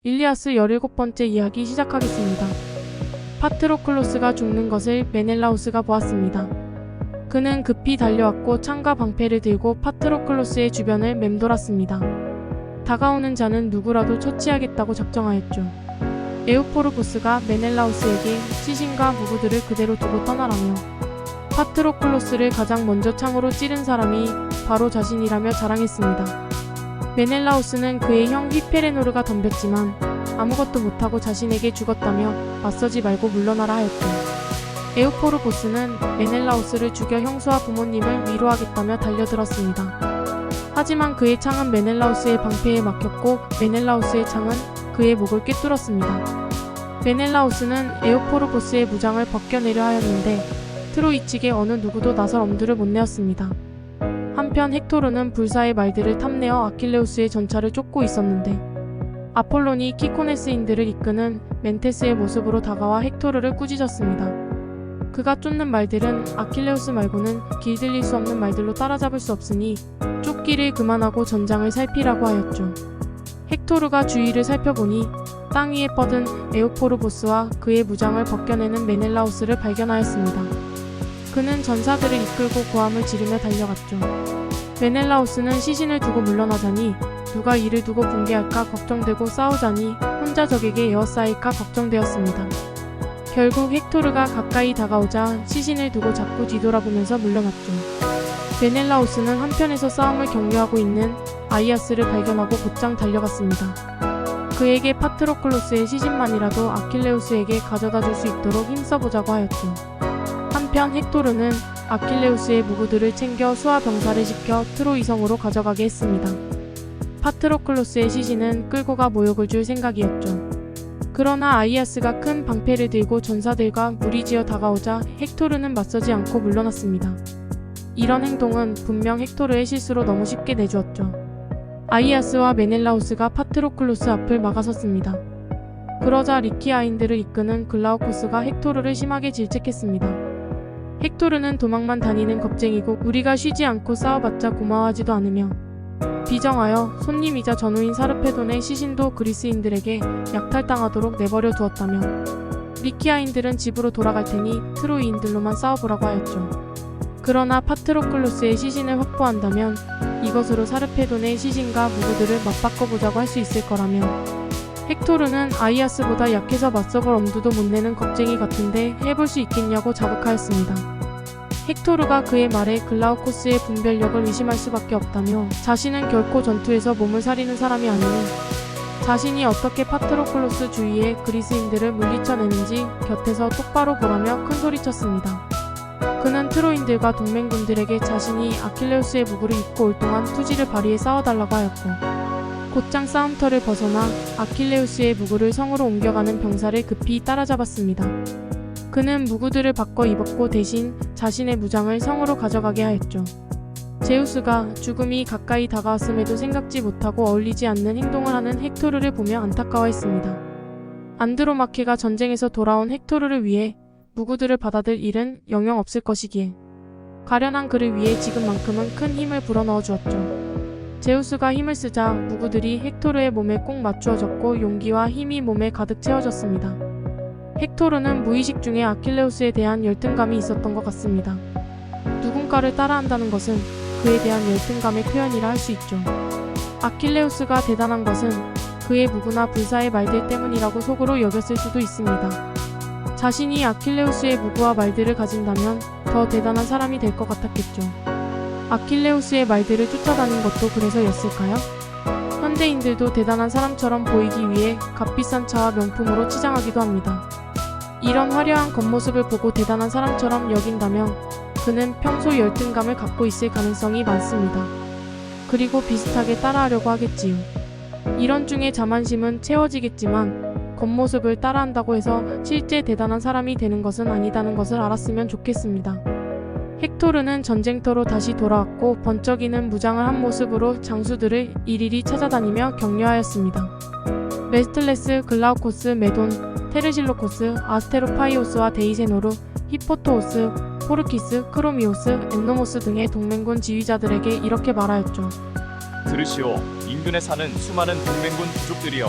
일리아스 17번째 이야기 시작하겠습니다. 파트로클로스가 죽는 것을 메넬라우스가 보았습니다. 그는 급히 달려왔고 창과 방패를 들고 파트로클로스의 주변을 맴돌았습니다. 다가오는 자는 누구라도 처치하겠다고 작정하였죠. 에우포르보스가 메넬라우스에게 시신과 무구들을 그대로 두고 떠나라며 파트로클로스를 가장 먼저 창으로 찌른 사람이 바로 자신이라며 자랑했습니다. 메넬라우스는 그의 형 히페레노르가 덤볐지만 아무것도 못하고 자신에게 죽었다며 맞서지 말고 물러나라 하였죠. 에우포르보스는 메넬라우스를 죽여 형수와 부모님을 위로하겠다며 달려들었습니다. 하지만 그의 창은 메넬라우스의 방패에 막혔고 메넬라우스의 창은 그의 목을 꿰뚫었습니다. 메넬라우스는 에우포르보스의 무장을 벗겨내려 하였는데 트로이 측의 어느 누구도 나설 엄두를 못 내었습니다. 한편 헥토르는 불사의 말들을 탐내어 아킬레우스의 전차를 쫓고 있었는데 아폴론이 키코네스인들을 이끄는 멘테스의 모습으로 다가와 헥토르를 꾸짖었습니다. 그가 쫓는 말들은 아킬레우스 말고는 길들일 수 없는 말들로 따라잡을 수 없으니 쫓기를 그만하고 전장을 살피라고 하였죠. 헥토르가 주위를 살펴보니 땅 위에 뻗은 에우포르보스와 그의 무장을 벗겨내는 메넬라우스를 발견하였습니다. 그는 전사들을 이끌고 고함을 지르며 달려갔죠. 메넬라우스는 시신을 두고 물러나자니 누가 이를 두고 붕괴할까 걱정되고 싸우자니 혼자 적에게 에워싸일까 걱정되었습니다. 결국 헥토르가 가까이 다가오자 시신을 두고 자꾸 뒤돌아보면서 물러났죠. 메넬라우스는 한편에서 싸움을 격려하고 있는 아이아스를 발견하고 곧장 달려갔습니다. 그에게 파트로클로스의 시신만이라도 아킬레우스에게 가져다 줄 수 있도록 힘써보자고 하였죠. 한편 헥토르는 아킬레우스의 무구들을 챙겨 수하 병사를 시켜 트로이성으로 가져가게 했습니다. 파트로클로스의 시신은 끌고 가 모욕을 줄 생각이었죠. 그러나 아이아스가 큰 방패를 들고 전사들과 무리지어 다가오자 헥토르는 맞서지 않고 물러났습니다. 이런 행동은 분명 헥토르의 실수로 너무 쉽게 내주었죠. 아이아스와 메넬라우스가 파트로클로스 앞을 막아섰습니다. 그러자 리키아인들을 이끄는 글라우코스가 헥토르를 심하게 질책했습니다. 헥토르는 도망만 다니는 겁쟁이고 우리가 쉬지 않고 싸워봤자 고마워하지도 않으며 비정하여 손님이자 전우인 사르페돈의 시신도 그리스인들에게 약탈당하도록 내버려 두었다며 리키아인들은 집으로 돌아갈 테니 트로이인들로만 싸워보라고 하였죠. 그러나 파트로클로스의 시신을 확보한다면 이것으로 사르페돈의 시신과 무구들을 맞바꿔보자고 할 수 있을 거라며 헥토르는 아이아스보다 약해서 맞서볼 엄두도 못 내는 겁쟁이 같은데 해볼 수 있겠냐고 자극하였습니다. 헥토르가 그의 말에 글라우코스의 분별력을 의심할 수밖에 없다며 자신은 결코 전투에서 몸을 사리는 사람이 아니니 자신이 어떻게 파트로클로스 주위의 그리스인들을 물리쳐내는지 곁에서 똑바로 보라며 큰소리쳤습니다. 그는 트로인들과 동맹군들에게 자신이 아킬레우스의 무구를 입고 올 동안 투지를 발휘해 싸워달라고 하였고 곧장 싸움터를 벗어나 아킬레우스의 무구를 성으로 옮겨가는 병사를 급히 따라잡았습니다. 그는 무구들을 바꿔 입었고 대신 자신의 무장을 성으로 가져가게 하였죠. 제우스가 죽음이 가까이 다가왔음에도 생각지 못하고 어울리지 않는 행동을 하는 헥토르를 보며 안타까워했습니다. 안드로마케가 전쟁에서 돌아온 헥토르를 위해 무구들을 받아들 일은 영영 없을 것이기에 가련한 그를 위해 지금만큼은 큰 힘을 불어넣어 주었죠. 제우스가 힘을 쓰자 무구들이 헥토르의 몸에 꼭 맞추어졌고 용기와 힘이 몸에 가득 채워졌습니다. 헥토르는 무의식 중에 아킬레우스에 대한 열등감이 있었던 것 같습니다. 누군가를 따라한다는 것은 그에 대한 열등감의 표현이라 할 수 있죠. 아킬레우스가 대단한 것은 그의 무구나 불사의 말들 때문이라고 속으로 여겼을 수도 있습니다. 자신이 아킬레우스의 무구와 말들을 가진다면 더 대단한 사람이 될 것 같았겠죠. 아킬레우스의 말들을 쫓아다닌 것도 그래서였을까요? 현대인들도 대단한 사람처럼 보이기 위해 값비싼 차와 명품으로 치장하기도 합니다. 이런 화려한 겉모습을 보고 대단한 사람처럼 여긴다면 그는 평소 열등감을 갖고 있을 가능성이 많습니다. 그리고 비슷하게 따라하려고 하겠지요. 이런 중에 자만심은 채워지겠지만 겉모습을 따라한다고 해서 실제 대단한 사람이 되는 것은 아니다는 것을 알았으면 좋겠습니다. 헥토르는 전쟁터로 다시 돌아왔고 번쩍이는 무장을 한 모습으로 장수들을 일일이 찾아다니며 격려하였습니다. 메스틀레스, 글라우코스, 메돈, 테르실로코스, 아스테로파이오스와 데이세노르, 히포토오스, 포르키스, 크로미오스, 엔노모스 등의 동맹군 지휘자들에게 이렇게 말하였죠. 들으시오. 인근에 사는 수많은 동맹군 부족들이여.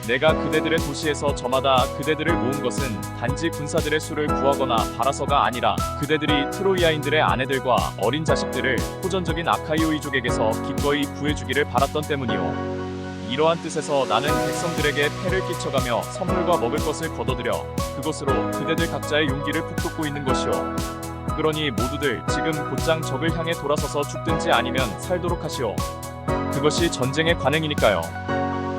내가 그대들의 도시에서 저마다 그대들을 모은 것은 단지 군사들의 수를 구하거나 바라서가 아니라 그대들이 트로이아인들의 아내들과 어린 자식들을 호전적인 아카이오이족에게서 기꺼이 구해주기를 바랐던 때문이오. 이러한 뜻에서 나는 백성들에게 패를 끼쳐가며 선물과 먹을 것을 거둬들여 그것으로 그대들 각자의 용기를 북돋고 있는 것이오. 그러니 모두들 지금 곧장 적을 향해 돌아서서 죽든지 아니면 살도록 하시오. 그것이 전쟁의 관행이니까요.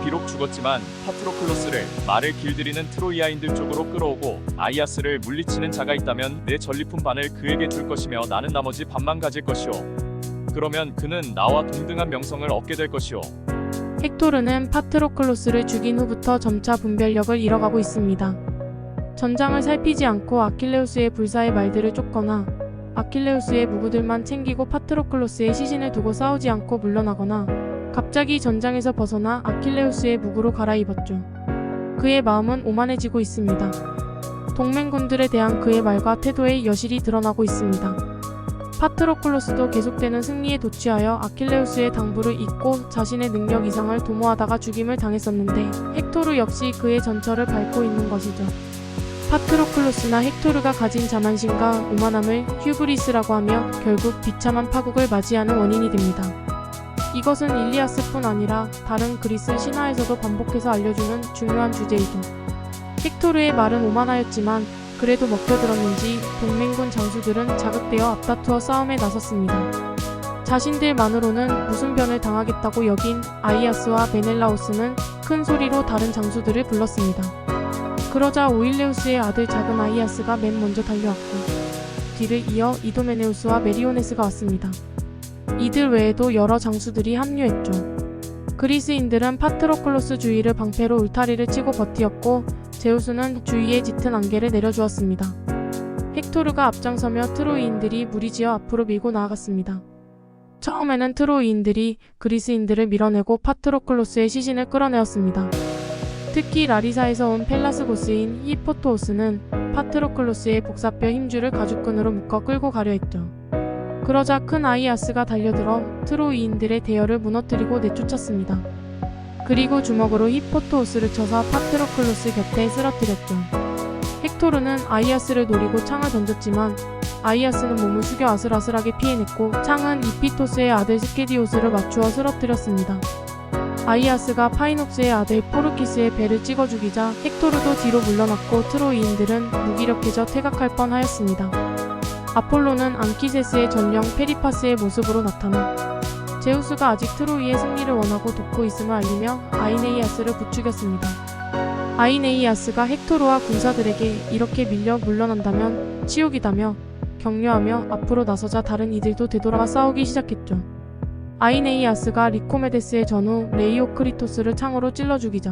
비록 죽었지만 파트로클로스를 말을 길들이는 트로이아인들 쪽으로 끌어오고 아이아스를 물리치는 자가 있다면 내 전리품 반을 그에게 줄 것이며 나는 나머지 반만 가질 것이오. 그러면 그는 나와 동등한 명성을 얻게 될 것이오. 헥토르는 파트로클로스를 죽인 후부터 점차 분별력을 잃어가고 있습니다. 전장을 살피지 않고 아킬레우스의 불사의 말들을 쫓거나 아킬레우스의 무구들만 챙기고 파트로클로스의 시신을 두고 싸우지 않고 물러나거나 갑자기 전장에서 벗어나 아킬레우스의 무구로 갈아입었죠. 그의 마음은 오만해지고 있습니다. 동맹군들에 대한 그의 말과 태도에 여실히 드러나고 있습니다. 파트로클로스도 계속되는 승리에 도취하여 아킬레우스의 당부를 잊고 자신의 능력 이상을 도모하다가 죽임을 당했었는데 헥토르 역시 그의 전철을 밟고 있는 것이죠. 파트로클로스나 헥토르가 가진 자만심과 오만함을 휴브리스라고 하며 결국 비참한 파국을 맞이하는 원인이 됩니다. 이것은 일리아스뿐 아니라 다른 그리스 신화에서도 반복해서 알려주는 중요한 주제이죠. 헥토르의 말은 오만하였지만 그래도 먹혀들었는지 동맹군 장수들은 자극되어 앞다투어 싸움에 나섰습니다. 자신들만으로는 무슨 변을 당하겠다고 여긴 아이아스와 메넬라오스는 큰 소리로 다른 장수들을 불렀습니다. 그러자 오일레우스의 아들 작은 아이아스가 맨 먼저 달려왔고 뒤를 이어 이도메네우스와 메리오네스가 왔습니다. 이들 외에도 여러 장수들이 합류했죠. 그리스인들은 파트로클로스 주위를 방패로 울타리를 치고 버티었고 제우스는 주위에 짙은 안개를 내려주었습니다. 헥토르가 앞장서며 트로이인들이 무리지어 앞으로 밀고 나아갔습니다. 처음에는 트로이인들이 그리스인들을 밀어내고 파트로클로스의 시신을 끌어내었습니다. 특히 라리사에서 온 펠라스고스인 히포토오스는 파트로클로스의 복사뼈 힘줄을 가죽끈으로 묶어 끌고 가려 했죠. 그러자 큰 아이아스가 달려들어 트로이인들의 대열을 무너뜨리고 내쫓았습니다. 그리고 주먹으로 히포토오스를 쳐서 파트로클로스 곁에 쓰러뜨렸죠. 헥토르는 아이아스를 노리고 창을 던졌지만 아이아스는 몸을 숙여 아슬아슬하게 피해냈고 창은 이피토스의 아들 스케디오스를 맞추어 쓰러뜨렸습니다. 아이아스가 파이녹스의 아들 포르키스의 배를 찍어 죽이자 헥토르도 뒤로 물러났고 트로이인들은 무기력해져 퇴각할 뻔하였습니다. 아폴로는 안키세스의 전령 페리파스의 모습으로 나타나 제우스가 아직 트로이의 승리를 원하고 돕고 있음을 알리며 아이네이아스를 부추겼습니다. 아이네이아스가 헥토르와 군사들에게 이렇게 밀려 물러난다면 치욕이다며 격려하며 앞으로 나서자 다른 이들도 되돌아가 싸우기 시작했죠. 아이네이아스가 리코메데스의 전후 레이오크리토스를 창으로 찔러 죽이자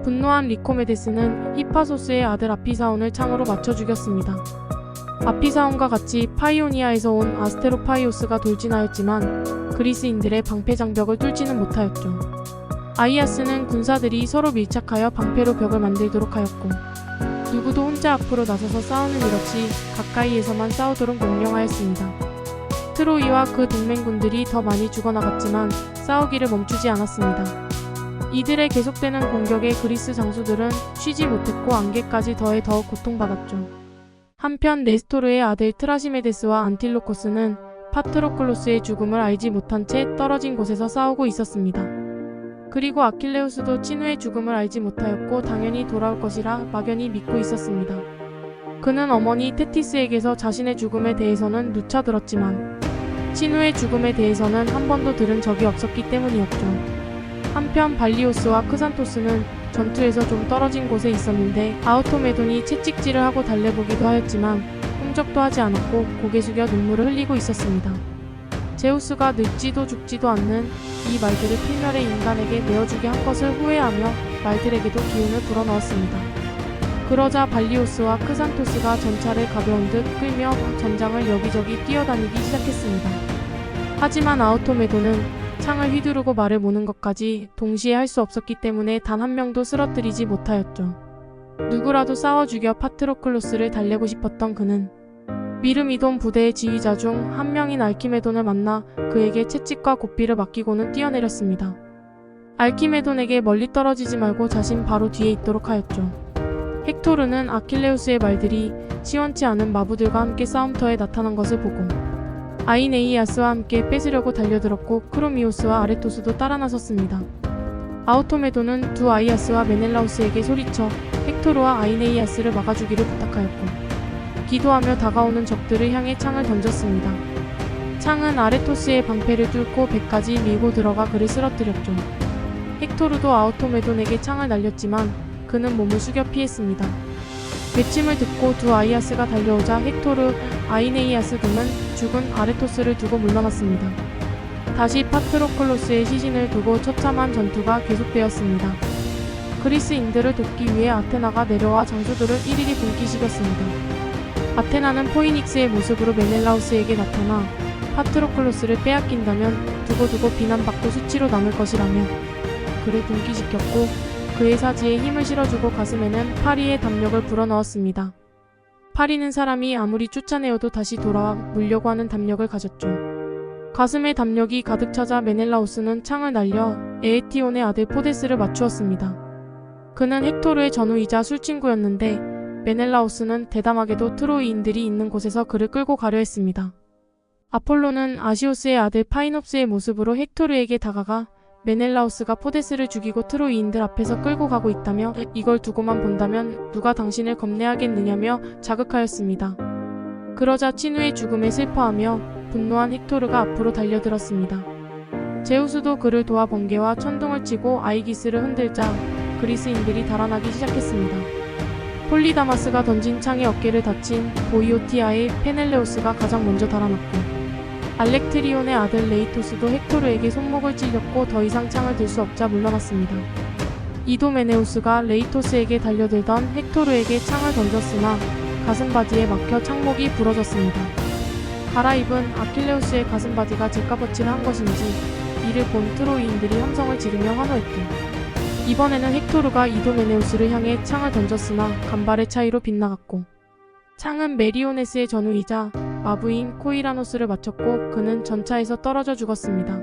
분노한 리코메데스는 히파소스의 아들 아피사온을 창으로 맞춰 죽였습니다. 아피사온과 같이 파이오니아에서 온 아스테로파이오스가 돌진하였지만 그리스인들의 방패 장벽을 뚫지는 못하였죠. 아이아스는 군사들이 서로 밀착하여 방패로 벽을 만들도록 하였고 누구도 혼자 앞으로 나서서 싸우는 일 없이 가까이에서만 싸우도록 명령하였습니다. 트로이와 그 동맹군들이 더 많이 죽어나갔지만 싸우기를 멈추지 않았습니다. 이들의 계속되는 공격에 그리스 장수들은 쉬지 못했고 안개까지 더해 더욱 고통받았죠. 한편 네스토르의 아들 트라시메데스와 안틸로코스는 파트로클로스의 죽음을 알지 못한 채 떨어진 곳에서 싸우고 있었습니다. 그리고 아킬레우스도 친우의 죽음을 알지 못하였고 당연히 돌아올 것이라 막연히 믿고 있었습니다. 그는 어머니 테티스에게서 자신의 죽음에 대해서는 누차 들었지만 친우의 죽음에 대해서는 한 번도 들은 적이 없었기 때문이었죠. 한편 발리오스와 크산토스는 전투에서 좀 떨어진 곳에 있었는데 아우토메돈이 채찍질을 하고 달래보기도 하였지만 꿈적도 하지 않았고 고개 숙여 눈물을 흘리고 있었습니다. 제우스가 늙지도 죽지도 않는 이 말들을 필멸의 인간에게 내어주게 한 것을 후회하며 말들에게도 기운을 불어넣었습니다. 그러자 발리오스와 크산토스가 전차를 가벼운 듯 끌며 전장을 여기저기 뛰어다니기 시작했습니다. 하지만 아우토메도는 창을 휘두르고 말을 모는 것까지 동시에 할 수 없었기 때문에 단 한 명도 쓰러뜨리지 못하였죠. 누구라도 싸워 죽여 파트로클로스를 달래고 싶었던 그는 미르미돈 부대의 지휘자 중 한 명인 알키메돈을 만나 그에게 채찍과 고삐를 맡기고는 뛰어내렸습니다. 알키메돈에게 멀리 떨어지지 말고 자신 바로 뒤에 있도록 하였죠. 헥토르는 아킬레우스의 말들이 시원치 않은 마부들과 함께 싸움터에 나타난 것을 보고 아이네이아스와 함께 뺏으려고 달려들었고 크로미오스와 아레토스도 따라 나섰습니다. 아우토메도는 두 아이아스와 메넬라우스에게 소리쳐 헥토르와 아이네이아스를 막아주기를 부탁하였고 기도하며 다가오는 적들을 향해 창을 던졌습니다. 창은 아레토스의 방패를 뚫고 배까지 밀고 들어가 그를 쓰러뜨렸죠. 헥토르도 아우토메돈에게 창을 날렸지만 그는 몸을 숙여 피했습니다. 외침을 듣고 두 아이아스가 달려오자 헥토르, 아이네이아스 등은 죽은 아레토스를 두고 물러났습니다. 다시 파트로클로스의 시신을 두고 처참한 전투가 계속되었습니다. 그리스인들을 돕기 위해 아테나가 내려와 장수들을 일일이 분기시켰습니다. 아테나는 포이닉스의 모습으로 메넬라우스에게 나타나 파트로클로스를 빼앗긴다면 두고두고 비난받고 수치로 남을 것이라며 그를 분기시켰고 그의 사지에 힘을 실어주고 가슴에는 파리의 담력을 불어넣었습니다. 파리는 사람이 아무리 쫓아내어도 다시 돌아와 물려고 하는 담력을 가졌죠. 가슴에 담력이 가득 차자 메넬라우스는 창을 날려 에에티온의 아들 포데스를 맞추었습니다. 그는 헥토르의 전우이자 술친구였는데 메넬라우스는 대담하게도 트로이인들이 있는 곳에서 그를 끌고 가려 했습니다. 아폴로는 아시오스의 아들 파이놉스의 모습으로 헥토르에게 다가가 메넬라우스가 포데스를 죽이고 트로이인들 앞에서 끌고 가고 있다며 이걸 두고만 본다면 누가 당신을 겁내하겠느냐며 자극하였습니다. 그러자 친우의 죽음에 슬퍼하며 분노한 헥토르가 앞으로 달려들었습니다. 제우스도 그를 도와 번개와 천둥을 치고 아이기스를 흔들자 그리스인들이 달아나기 시작했습니다. 폴리다마스가 던진 창에 어깨를 다친 보이오티아의 페넬레오스가 가장 먼저 달아났고 알렉트리온의 아들 레이토스도 헥토르에게 손목을 찔렸고 더 이상 창을 들 수 없자 물러났습니다. 이도메네우스가 레이토스에게 달려들던 헥토르에게 창을 던졌으나 가슴바지에 막혀 창목이 부러졌습니다. 갈아입은 아킬레우스의 가슴바지가 죗값어치를 한 것인지 이를 본 트로이인들이 함성을 지르며 환호했고 이번에는 헥토르가 이도메네우스를 향해 창을 던졌으나 간발의 차이로 빗나갔고 창은 메리오네스의 전우이자 마부인 코이라노스를 맞췄고 그는 전차에서 떨어져 죽었습니다.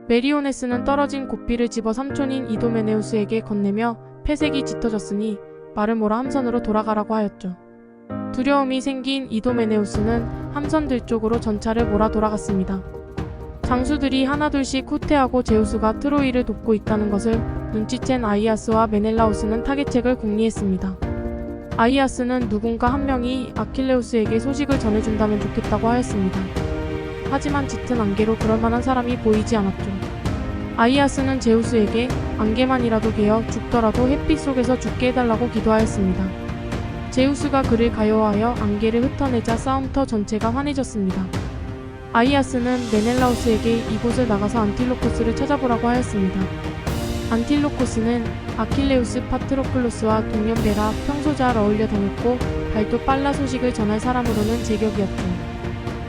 메리오네스는 떨어진 고삐를 집어 삼촌인 이도메네우스에게 건네며 패색이 짙어졌으니 말을 몰아 함선으로 돌아가라고 하였죠. 두려움이 생긴 이도메네우스는 함선들 쪽으로 전차를 몰아 돌아갔습니다. 장수들이 하나둘씩 후퇴하고 제우스가 트로이를 돕고 있다는 것을 눈치챈 아이아스와 메넬라우스는 타겟책을 궁리했습니다. 아이아스는 누군가 한 명이 아킬레우스에게 소식을 전해준다면 좋겠다고 하였습니다. 하지만 짙은 안개로 그럴 만한 사람이 보이지 않았죠. 아이아스는 제우스에게 안개만이라도 개어 죽더라도 햇빛 속에서 죽게 해달라고 기도하였습니다. 제우스가 그를 가여워하여 안개를 흩어내자 싸움터 전체가 환해졌습니다. 아이아스는 메넬라우스에게 이곳을 나가서 안틸로코스를 찾아보라고 하였습니다. 안틸로코스는 아킬레우스 파트로클로스와 동년배라 평소 잘 어울려 다녔고 발도 빨라 소식을 전할 사람으로는 제격이었죠.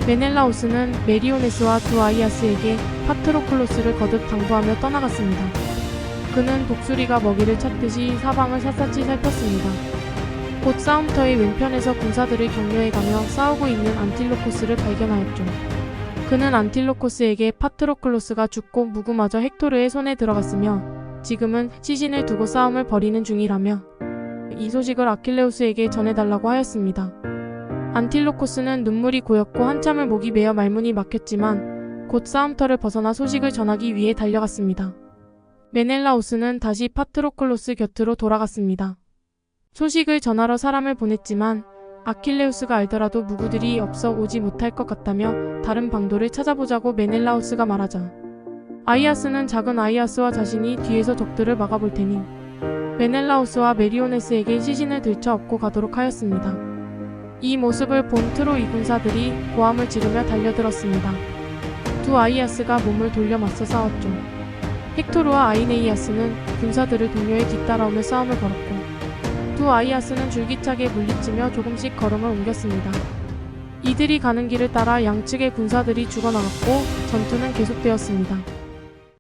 메넬라우스는 메리오네스와 두 아이아스에게 파트로클로스를 거듭 당부하며 떠나갔습니다. 그는 독수리가 먹이를 찾듯이 사방을 샅샅이 살폈습니다. 곧 싸움터의 왼편에서 군사들을 격려해가며 싸우고 있는 안틸로코스를 발견하였죠. 그는 안틸로코스에게 파트로클로스가 죽고 무구마저 헥토르의 손에 들어갔으며 지금은 시신을 두고 싸움을 벌이는 중이라며 이 소식을 아킬레우스에게 전해달라고 하였습니다. 안틸로코스는 눈물이 고였고 한참을 목이 메어 말문이 막혔지만 곧 싸움터를 벗어나 소식을 전하기 위해 달려갔습니다. 메넬라우스는 다시 파트로클로스 곁으로 돌아갔습니다. 소식을 전하러 사람을 보냈지만 아킬레우스가 알더라도 무구들이 없어 오지 못할 것 같다며 다른 방도를 찾아보자고 메넬라우스가 말하자 아이아스는 작은 아이아스와 자신이 뒤에서 적들을 막아볼 테니 메넬라우스와 메리오네스에게 시신을 들쳐 업고 가도록 하였습니다. 이 모습을 본 트로이 군사들이 고함을 지르며 달려들었습니다. 두 아이아스가 몸을 돌려 맞서 싸웠죠. 헥토르와 아이네이아스는 군사들을 동료에 뒤따라오며 싸움을 벌였고 두 아이아스는 줄기차게 물리치며 조금씩 걸음을 옮겼습니다. 이들이 가는 길을 따라 양측의 군사들이 죽어나갔고 전투는 계속되었습니다.